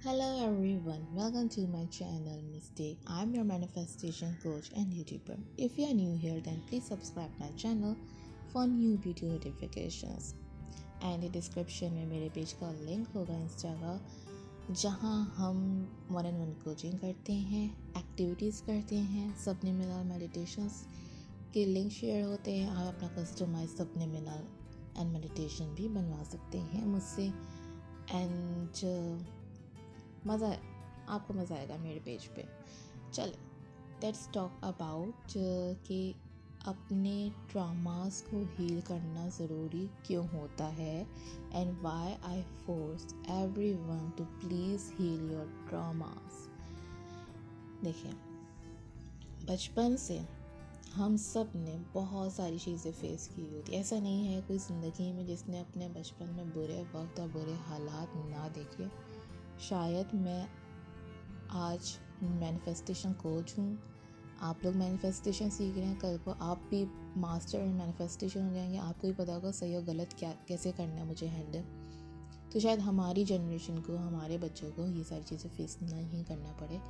Hello everyone, welcome to my channel Mistake. I'm your manifestation coach and YouTuber. If you are new here, then please subscribe my channel for new video notifications. And description में मेरे page का link होगा Insta का, जहाँ हम 1-on-1 coaching करते हैं, activities करते हैं, सपनेमिनल मेडिटेशंस के लिंक शेयर होते हैं। आप अपना कस्टमाइज सपनेमिनल एंड मेडिटेशन भी बनवा सकते हैं मुझसे। एंड आपको मज़ा आएगा मेरे पेज पे। चले लेट्स टॉक अबाउट कि अपने ट्रॉमास को हील करना ज़रूरी क्यों होता है and why I force everyone to please heal your traumas. देखिए, बचपन से हम सब ने बहुत सारी चीज़ें फेस की होती। ऐसा नहीं है कोई ज़िंदगी में जिसने अपने बचपन में बुरे वक्त और बुरे हालात ना देखे। शायद मैं आज मैनिफेस्टेशन कोच हूँ, आप लोग मैनिफेस्टेशन सीख रहे हैं, कल को आप भी मास्टर इन मैनिफेस्टेशन हो जाएंगे। आपको ही पता होगा सही और गलत क्या कैसे करना है मुझे हैंडल। तो शायद हमारी जनरेशन को, हमारे बच्चों को ये सारी चीज़ें फेस नहीं करना पड़े,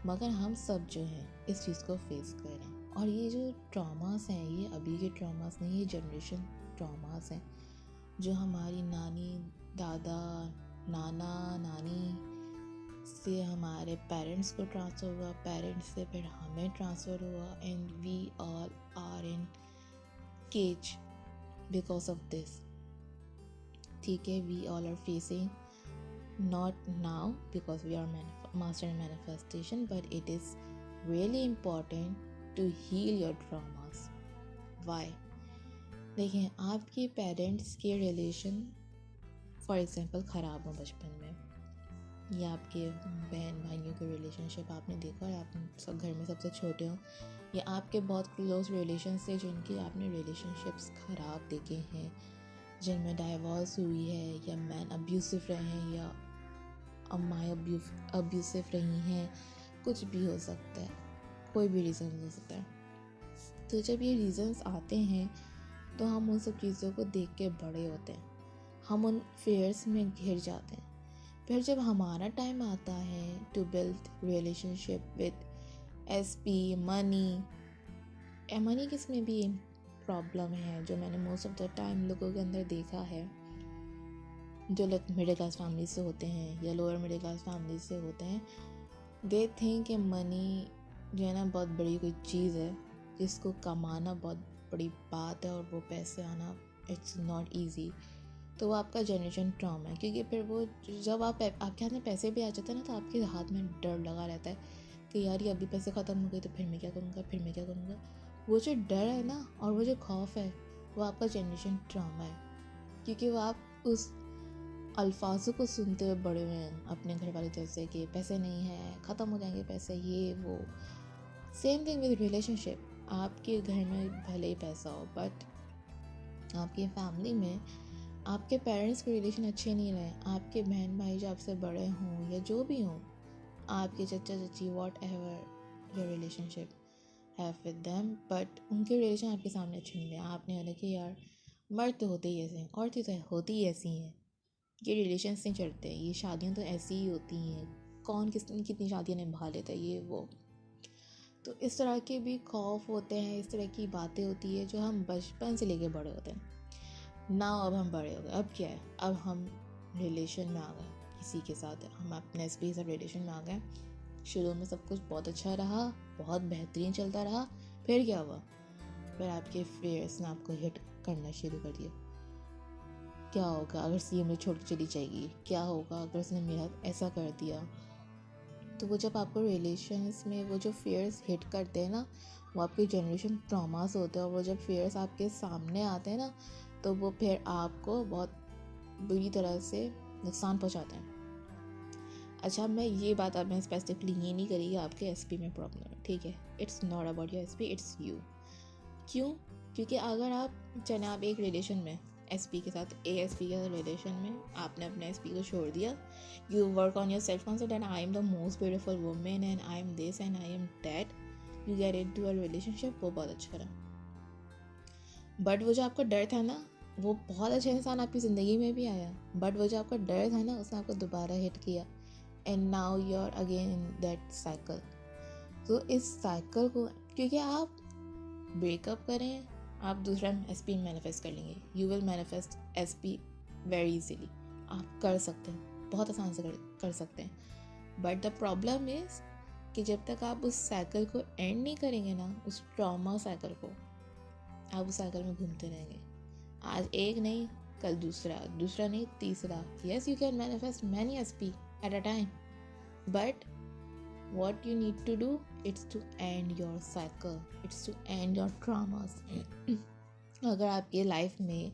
मगर हम सब जो हैं इस चीज़ को फेस करें। और ये जो ट्रॉमास हैं, ये अभी के ट्रॉमास नहीं, ये जनरेशन ट्रॉमास हैं जो हमारी नानी, दादा, नाना, नानी से हमारे पेरेंट्स को ट्रांसफ़र हुआ, पेरेंट्स से फिर हमें ट्रांसफ़र हुआ, and we all are in cage because of this. ठीक है, we all are facing not now because we are master in manifestation, but it is really important to heal your traumas. Why? देखिए, आपके parents के relation for example ख़राब हो बचपन में, या आपके बहन भाइयों के रिलेशनशिप आपने देखा और आप सब घर में सबसे छोटे हो, या आपके बहुत क्लोज रिलेशन से जिनकी आपने रिलेशनशिप्स ख़राब देखे हैं, जिनमें डाइवोर्स हुई है, या मैन अब्यूसिव रहे हैं, या अम्माएँ अब्यूसिव रही हैं, कुछ भी हो सकता है, कोई भी रीज़न हो सकता है। तो जब ये रीज़न्स आते हैं तो हम उन सब चीज़ों को देख के बड़े होते हैं, हम उन फेयर्स में घिर जाते हैं। फिर जब हमारा टाइम आता है to build relationship with SP money किसमें भी प्रॉब्लम है, जो मैंने मोस्ट ऑफ द टाइम लोगों के अंदर देखा है, जो लाइक मिडिल क्लास फैमिली से होते हैं या लोअर मिडिल क्लास फैमिली से होते हैं, दे थिंक कि मनी जो है ना बहुत बड़ी कोई चीज़ है जिसको कमाना बहुत बड़ी बात है, और वो पैसे आना इट्स नॉट ईजी। तो वो आपका जनरेशन ट्रॉमा है, क्योंकि फिर वो जब आपके हाथ में पैसे भी आ जाते हैं ना, तो आपके हाथ में डर लगा रहता है कि यार ये अभी पैसे ख़त्म हो गए तो फिर मैं क्या करूँगा। वो जो डर है ना और वो जो खौफ है, वो आपका जनरेशन ट्रॉमा है, क्योंकि वो आप उस अल्फाजों को सुनते हुए बड़े हुए हैं अपने घर वाले जैसे कि पैसे नहीं है, ख़त्म हो जाएंगे पैसे, ये वो। Same thing with relationship. आपके घर में भले ही पैसा हो, बट आपकी फैमिली में आपके पेरेंट्स के रिलेशन अच्छे नहीं रहे, आपके बहन भाई जो आपसे बड़े हों या जो भी हों, आपके चचा चची, what ever your relationship have with them, but उनके रिलेशन आपके सामने अच्छे नहीं रहे। आपने लगा कि यार मर्द तो होते ही ऐसे हैं, औरतें तो होती ही ऐसी हैं, ये रिलेशंस नहीं चलते, ये शादियाँ तो ऐसी ही होती हैं, कौन कितनी शादियाँ निभा लेता है, ये वो। तो इस तरह के भी खौफ होते हैं, इस तरह की बातें होती है जो हम बचपन से लेके बड़े होते हैं ना। अब हम बड़े हो गए, अब क्या है, अब हम रिलेशन में आ गए किसी के साथ, हम अपने स्पेस ऑफ रिलेशन में आ गए। शुरू में सब कुछ बहुत अच्छा रहा, बहुत बेहतरीन चलता रहा, फिर क्या हुआ, फिर आपके फेयर्स ने आपको हिट करना शुरू कर दिया। क्या होगा अगर सी मुझे छोड़ के चली जाएगी, क्या होगा अगर उसने मेरा ऐसा कर दिया। तो वो जब आपको रिलेशंस में वो जो फेयर्स हिट करते हैं ना, वो आपके जनरेशन ट्रॉमास होते हैं, और वो जब फेयर्स आपके सामने आते हैं ना, तो वो फिर आपको बहुत बुरी तरह से नुकसान पहुंचाते हैं। अच्छा, मैं ये बात अब मैं स्पेसिफिकली ये नहीं करी आपके एसपी में प्रॉब्लम है, ठीक है, it's not about your SP, it's you. क्यों? क्योंकि अगर आप एक रिलेशन में एसपी के साथ, एएसपी के रिलेशन में आपने अपने एसपी को छोड़ दिया, you work on your self concept and I am the most beautiful women and I am this and I am that, you get into a relationship, वो बहुत अच्छा रहा। बट वो जो आपका डर था ना, वो बहुत अच्छा इंसान आपकी ज़िंदगी में भी आया, बट वो जो आपका डर था ना, उसने आपको दोबारा हिट किया and now you are again in that cycle. तो इस साइकिल को, क्योंकि आप ब्रेकअप करें, आप दूसरा SP मैनिफेस्ट कर लेंगे. You will manifest SP very easily. आप कर सकते हैं, बहुत आसान से कर सकते हैं. बट द प्रॉब्लम इज़ कि जब तक आप उस साइकिल को एंड नहीं करेंगे ना, उस ट्रॉमा साइकिल को, आप उस साइकिल में घूमते रहेंगे. आज एक नहीं, कल दूसरा, दूसरा नहीं तीसरा. Yes, you can manifest many SP at a time, but what you need to do, it's to end your cycle, it's to end your traumas. अगर आपके लाइफ में,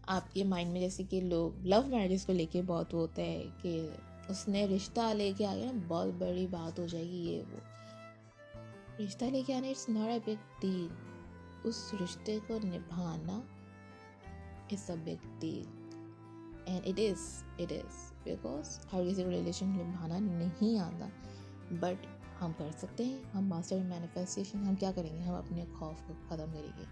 आपके माइंड में, जैसे कि लोग लव मैरिजेस को लेके बहुत होता है कि उसने रिश्ता लेके आ गया ना, बहुत बड़ी बात हो जाएगी ये वो. रिश्ता लेके आना, it's not a big deal. उस रिश्ते को निभाना it's a big deal. And it is because हर किसी को रिलेशन निभाना नहीं आता. बट हम कर सकते हैं. हम मास्टर मैनिफेस्टेशन, हम क्या करेंगे, हम अपने खौफ को ख़त्म करेंगे,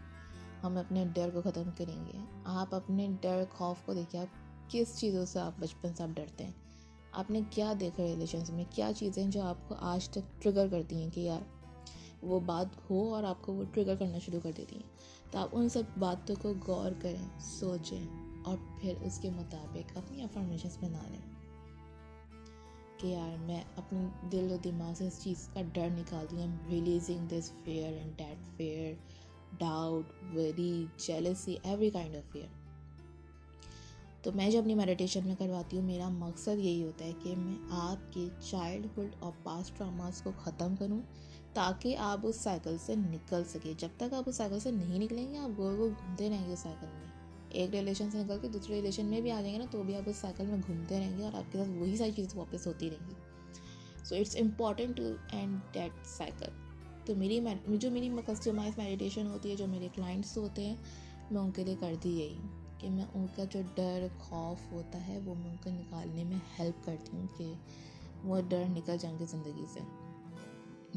हम अपने डर को ख़त्म करेंगे. आप अपने डर खौफ को देखिए, आप किस चीज़ों से, आप बचपन से आप डरते हैं, आपने क्या देखा रिलेशंस में, क्या चीज़ें जो आपको आज तक ट्रिगर करती हैं कि यार वो बात हो और आपको वो ट्रिगर करना शुरू कर देती हैं. तो आप उन सब बातों को गौर करें, सोचें और फिर उसके मुताबिक अपनी अफर्मेशंस बना लें कि यार मैं अपने दिल और दिमाग से इस चीज़ का डर निकाल दूँ. I am releasing this fair and that fair, doubt, worry, jealousy, every kind of fair. तो मैं जब अपनी मेडिटेशन में करवाती हूँ, मेरा मकसद यही होता है कि मैं आपके चाइल्डहुड और पास्ट ट्रॉमास को ख़त्म करूँ ताकि आप उस साइकिल से निकल सके. जब तक आप उस साइकिल से नहीं निकलेंगे, आप गोल गोल घूमते रहेंगे उस साइकिल में. एक रिलेशन से निकल के दूसरे रिलेशन में भी आ जाएंगे ना, तो भी आप उस साइकिल में घूमते रहेंगे और आपके साथ वही सारी चीज़ें वापस होती रहेंगी. So it's important to end that cycle. तो मेरी कस्टमाइज मेडिटेशन होती है, जो मेरे क्लाइंट्स होते हैं, मैं उनके लिए करती यही कि मैं उनका जो डर खौफ होता है वो मैं उनको निकालने में हेल्प करती हूँ कि वो डर निकल जाएंगे ज़िंदगी से.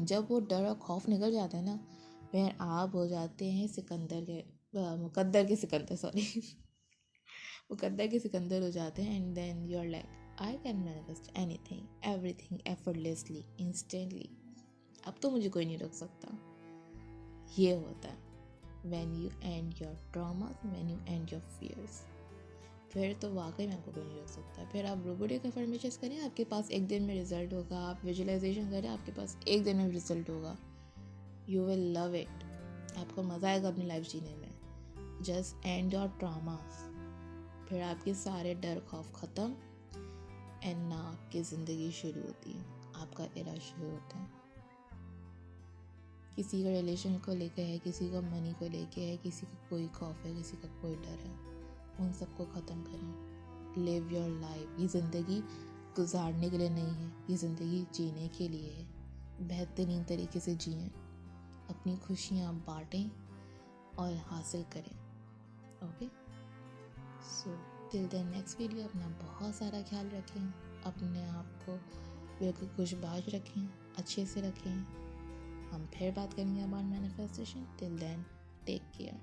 जब वो डर और खौफ निकल जाता है ना, फिर आप हो जाते हैं मुकद्दर के सिकंदर, सॉरी मुकद्दर के सिकंदर हो जाते हैं. And then you are like, I can manifest anything, everything, effortlessly, instantly. अब तो मुझे कोई नहीं रोक सकता. ये होता है when you end your traumas, when you end your fears. फिर तो वाकई में आपको कोई नहीं रोक सकता. फिर आप रोबोटिक अफर्मेशंस करें, आपके पास एक दिन में रिजल्ट होगा. आप विजुअलाइजेशन करें, आपके पास एक दिन में रिजल्ट होगा. You will love it. आपको मज़ा आएगा अपनी लाइफ जीने में. जस्ट एंड योर ट्रॉमास, फिर आपके सारे डर खौफ ख़त्म. एंड ना आपकी ज़िंदगी शुरू होती है, आपका एरा शुरू होता है. किसी का रिलेशन को लेकर है, किसी का मनी को लेके है, किसी का कोई खौफ है, किसी का कोई डर है, उन सबको ख़त्म करें. Live your life. ये ज़िंदगी गुजारने के लिए नहीं है, ये ज़िंदगी जीने के लिए है. बेहतरीन तरीके से जिएं, अपनी खुशियाँ बांटें और हासिल करें. Okay, so till then next video. अपना बहुत सारा ख्याल रखें, अपने आप को बिल्कुल खुशबाश रखें, अच्छे से रखें. हम फिर बात करेंगे about manifestation. Till then take care.